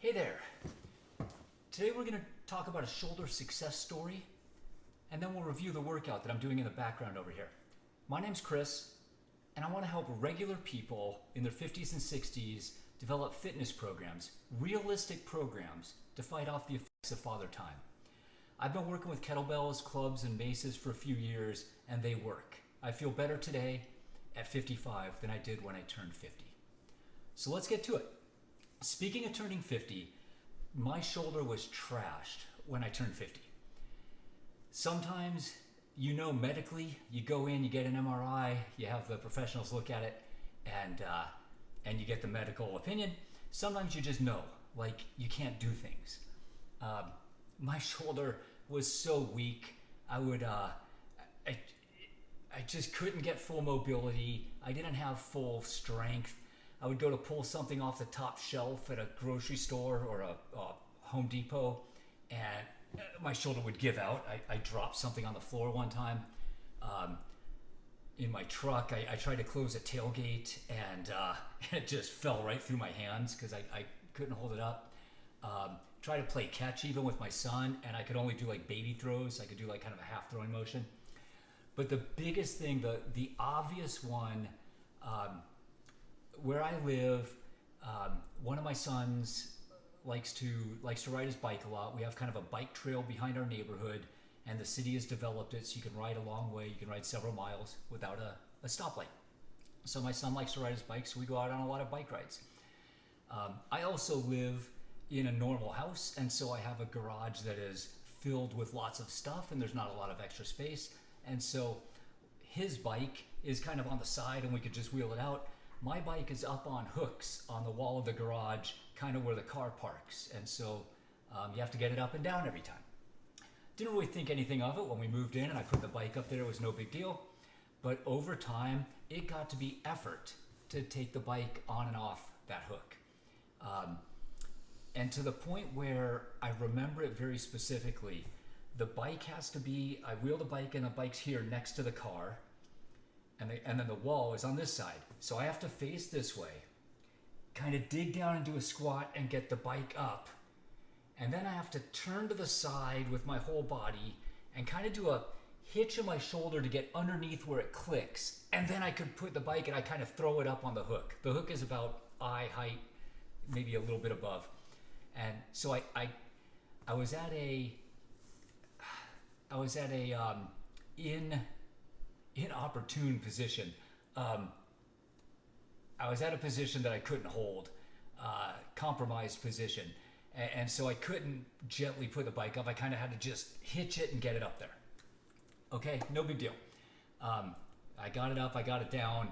Hey there. Today we're going to talk about a shoulder success story, and then we'll review the workout that I'm doing in the background over here. My name's Chris, and I want to help regular people in their 50s and 60s develop fitness programs, realistic programs, to fight off the effects of father time. I've been working with kettlebells, clubs, and maces for a few years, and they work. I feel better today at 55 than I did when I turned 50. So let's get to it. Speaking of turning 50, my shoulder was trashed when I turned 50. Sometimes, medically, you go in, you get an MRI, you have the professionals look at it, and you get the medical opinion. Sometimes you just know, like, you can't do things. My shoulder was so weak. I just couldn't get full mobility. I didn't have full strength. I would go to pull something off the top shelf at a grocery store or a Home Depot, and my shoulder would give out. I dropped something on the floor one time. In my truck, I tried to close a tailgate, and it just fell right through my hands because I couldn't hold it up. Tried to play catch even with my son, and I could only do like baby throws. I could do like kind of a half throwing motion. But the biggest thing, the obvious one, where I live, one of my sons likes to ride his bike a lot. We have kind of a bike trail behind our neighborhood, and the city has developed it so you can ride a long way. You can ride several miles without a stoplight. So my son likes to ride his bike, so we go out on a lot of bike rides. I also live in a normal house, and so I have a garage that is filled with lots of stuff, and there's not a lot of extra space. And so his bike is kind of on the side, and we could just wheel it out. My bike is up on hooks on the wall of the garage, kind of where the car parks. And so you have to get it up and down every time. Didn't really think anything of it when we moved in and I put the bike up there. It was no big deal. But over time, it got to be effort to take the bike on and off that hook. And to the point where I remember it very specifically, the bike has to be, I wheel the bike and the bike's here next to the car. And then the wall is on this side. So I have to face this way, kind of dig down and do a squat and get the bike up. And then I have to turn to the side with my whole body and kind of do a hitch in my shoulder to get underneath where it clicks. And then I could put the bike and I kind of throw it up on the hook. The hook is about eye height, maybe a little bit above. And so I was at a inopportune position. I was at a position that I couldn't hold, compromised position. And so I couldn't gently put the bike up. I kind of had to just hitch it and get it up there. Okay, no big deal. I got it up, I got it down,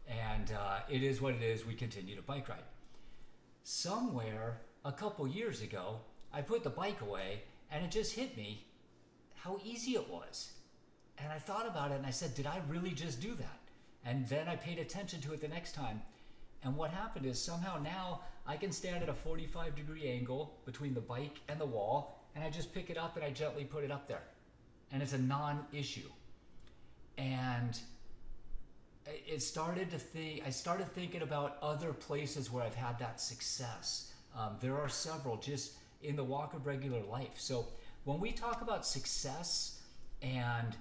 and it is what it is. We continue to bike ride. Somewhere a couple years ago, I put the bike away, and it just hit me how easy it was. And I thought about it and I said, did I really just do that? And then I paid attention to it the next time. And what happened is somehow now I can stand at a 45-degree angle between the bike and the wall, and I just pick it up and I gently put it up there. And it's a non-issue. And I started thinking about other places where I've had that success. There are several just in the walk of regular life. So when we talk about success and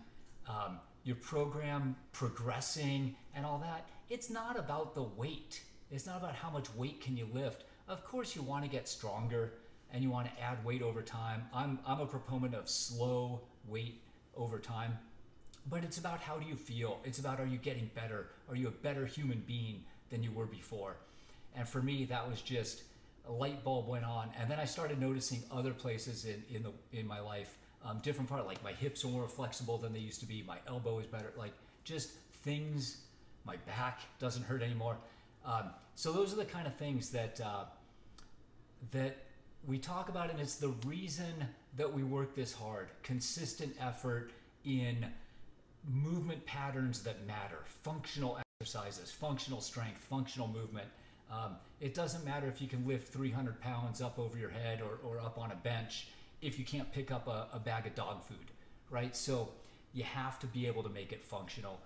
your program progressing and all that, it's not about the weight. It's not about how much weight can you lift. Of course you want to get stronger and you want to add weight over time. I'm a proponent of slow weight over time, but it's about how do you feel? It's about, are you getting better? Are you a better human being than you were before? And for me, that was just a light bulb went on, and then I started noticing other places in my life. Different part, like my hips are more flexible than they used to be. My elbow is better. Like just things. My back doesn't hurt anymore. So those are the kind of things that we talk about, and it's the reason that we work this hard. Consistent effort in movement patterns that matter. Functional exercises, functional strength, functional movement. It doesn't matter if you can lift 300 pounds up over your head or up on a bench if you can't pick up a bag of dog food, right? So you have to be able to make it functional.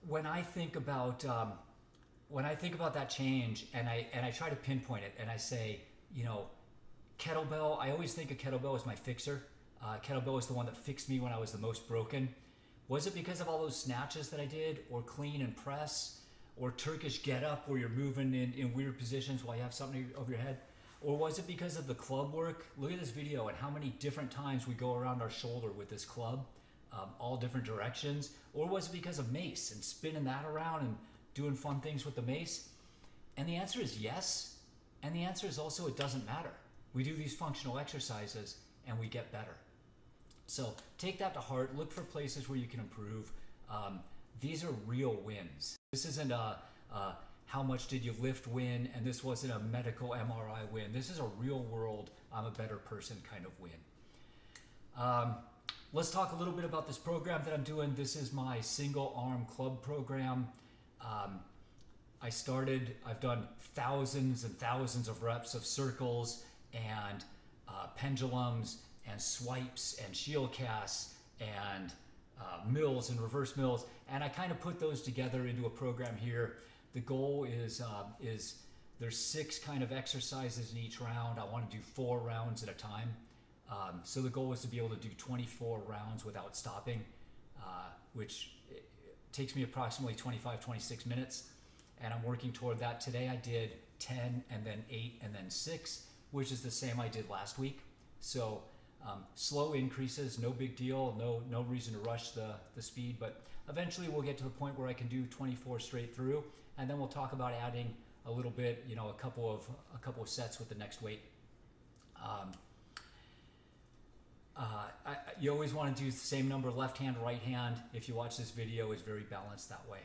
when I think about that change, and I try to pinpoint it, and I say, kettlebell. I always think of kettlebell as my fixer. Kettlebell is the one that fixed me when I was the most broken. Was it because of all those snatches that I did, or clean and press, or Turkish get up where you're moving in weird positions while you have something over your head? Or was it because of the club work? Look at this video and how many different times we go around our shoulder with this club, all different directions. Or was it because of Mace and spinning that around and doing fun things with the Mace? And the answer is yes. And the answer is also it doesn't matter. We do these functional exercises and we get better. So take that to heart. Look for places where you can improve. These are real wins. This isn't a how much did you lift win, and this wasn't a medical MRI win. This is a real world, I'm a better person kind of win. Let's talk a little bit about this program that I'm doing. This is my single arm club program. I've done thousands and thousands of reps of circles and pendulums and swipes and shield casts and mills and reverse mills, and I kind of put those together into a program here. The goal is there's 6 kind of exercises in each round. I want to do 4 rounds at a time. So the goal is to be able to do 24 rounds without stopping, which takes me approximately 25-26 minutes, and I'm working toward that. Today I did 10 and then 8 and then 6, which is the same I did last week. So slow increases, no big deal, no reason to rush the speed, but eventually we'll get to the point where I can do 24 straight through, and then we'll talk about adding a little bit, a couple of sets with the next weight. You always want to do the same number, left hand, right hand. If you watch this video, it's very balanced that way.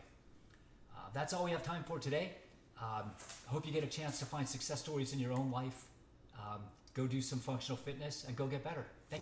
That's all we have time for today. Hope you get a chance to find success stories in your own life. Go do some functional fitness and go get better. Thank you.